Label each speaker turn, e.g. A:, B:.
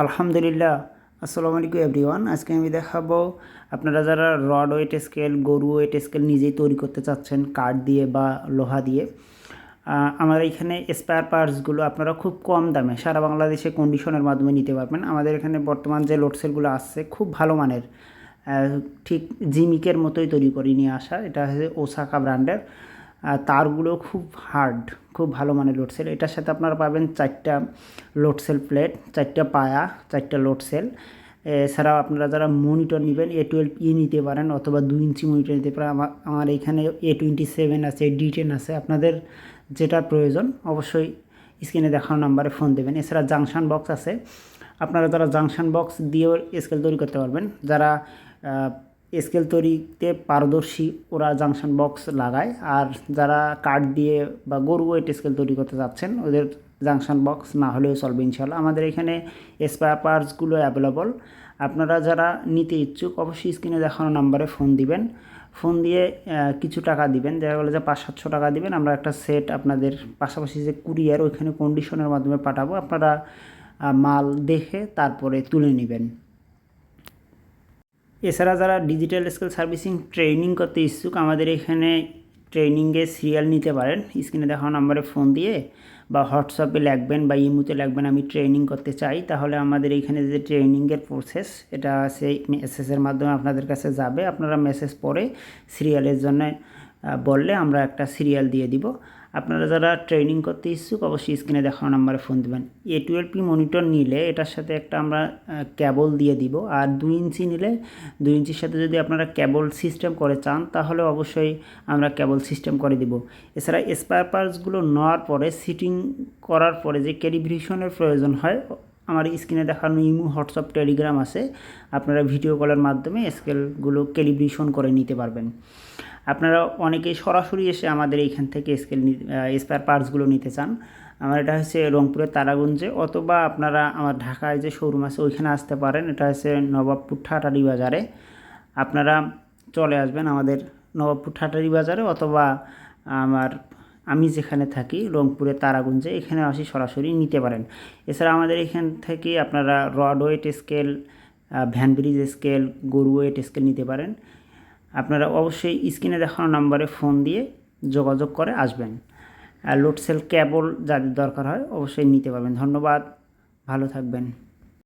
A: আলহামদুলিল্লাহ। আসসালামু আলাইকুম এভরিওয়ান। আজকে আমি দেখাবো আপনারা যারা রড ওয়েট স্কেল, গরু ওয়েট স্কেল নিজেই তৈরি করতে চাচ্ছেন কাঠ দিয়ে বা লোহা দিয়ে। আমার এখানে স্পেয়ার পার্টসগুলো আপনারা খুব কম দামে সারা বাংলাদেশে কন্ডিশনের মাধ্যমে নিতে পারবেন। আমাদের এখানে বর্তমান যে লোডসেলগুলো আসছে খুব ভালো মানের, ঠিক জিমিকের মতোই তৈরি করে নিয়ে আসা। এটা হচ্ছে ওসাকা ব্র্যান্ডের। তারগুলো খুব হার্ড, খুব ভালো মানের লোডসেল। এটার সাথে আপনারা পাবেন 4টা লোডসেল প্লেট, 4টা পায়া, 4টা লোডসেল। এছাড়াও আপনারা যারা মনিটর নেবেন A12E নিতে পারেন অথবা 2 ইঞ্চি মনিটর নিতে পারেন। আমার এখানে A27 আছে, D10 আছে। আপনাদের যেটা প্রয়োজন অবশ্যই স্ক্রিনে দেখানো নাম্বারে ফোন দেবেন। এছাড়া জাংশন বক্স আছে, আপনারা যারা জাংশন বক্স দিয়েও স্কেল তৈরি করতে পারবেন। যারা স্কেল তৈরিতে পারদর্শী ওরা জাংশন বক্স লাগায়, আর যারা কাঠ দিয়ে বা গরু ওয়েট স্কেল তৈরি করতে যাচ্ছেন ওদের জাংশন বক্স না হলেও চলবে ইনশাল্লাহ। আমাদের এখানে স্পেয়ার পার্টসগুলো অ্যাভেলেবল। আপনারা যারা নিতে ইচ্ছুক অবশ্যই স্ক্রিনে দেখানো নাম্বারে ফোন দিবেন। ফোন দিয়ে কিছু টাকা দিবেন, দেখা গেলো যে 500-700 টাকা দিবেন। আমরা একটা সেট আপনাদের পাশাপাশি যে কুরিয়ার ওইখানে কন্ডিশনের মাধ্যমে পাঠাবো। আপনারা মাল দেখে তারপরে তুলে নেবেন। এছাড়া যারা ডিজিটাল স্কেল সার্ভিসিং ট্রেনিং করতে ইচ্ছুক আমাদের এখানে ট্রেনিংয়ে সিরিয়াল নিতে পারেন। স্ক্রিনে দেখানো নাম্বারে ফোন দিয়ে বা হোয়াটসঅ্যাপে লিখবেন বা ইমোতে লিখবেন আমি ট্রেনিং করতে চাই, তাহলে আমাদের এইখানে যে ট্রেনিংয়ের প্রসেস এটা সেই মেসেজের মাধ্যমে আপনাদের কাছে যাবে। আপনারা মেসেজ পড়ে সিরিয়ালের জন্য বললে আমরা একটা সিরিয়াল দিয়ে দিব। আপনারা যারা ট্রেনিং করতে ইচ্ছুক অবশ্যই স্ক্রিনে দেখানো নাম্বারে ফোন দেবেন। A12P মনিটর নিলে এটার সাথে একটা আমরা কেবল দিয়ে দিব, আর 2 ইঞ্চি নিলে 2 ইঞ্চির সাথে যদি আপনারা কেবল সিস্টেম করে চান তাহলে অবশ্যই আমরা কেবল সিস্টেম করে দিব। এছাড়া স্পেয়ার পার্টসগুলো নেওয়ার পরে সিটিং করার পরে যে ক্যালিব্রেশনের প্রয়োজন হয়, আমার স্ক্রিনে দেখানো ইমো, হোয়াটসঅ্যাপ, টেলিগ্রাম আছে। আপনারা ভিডিও কলের মাধ্যমে স্কেলগুলো ক্যালিব্রেশন করে নিতে পারবেন। আপনারা অনেকেই সরাসরি এসে আমাদের এইখান থেকে স্পেয়ার পার্টসগুলো নিতে চান। আমার এটা হচ্ছে রংপুরের তারাগঞ্জে, অথবা আপনারা আমার ঢাকায় যে শোরুম আছে ওইখানে আসতে পারেন। এটা হচ্ছে নবাবপুর ঠাটারি বাজারে। আপনারা চলে আসবেন আমাদের নবাবপুর ঠাটারি বাজারে, অথবা আমি যেখানে থাকি রংপুরের তারাগঞ্জে এখানে আসি সরাসরি নিতে পারেন। এছাড়া আমাদের এখান থেকে আপনারা rod weight scale, van bridge scale, গরু ওয়েট স্কেল নিতে পারেন। আপনারা অবশ্যই স্ক্রিনে দেখানো নাম্বারে ফোন দিয়ে যোগাযোগ করে আসবেন। লোড সেল কেবল যাদের দরকার হয় অবশ্যই নিতে পারবেন। ধন্যবাদ, ভালো থাকবেন।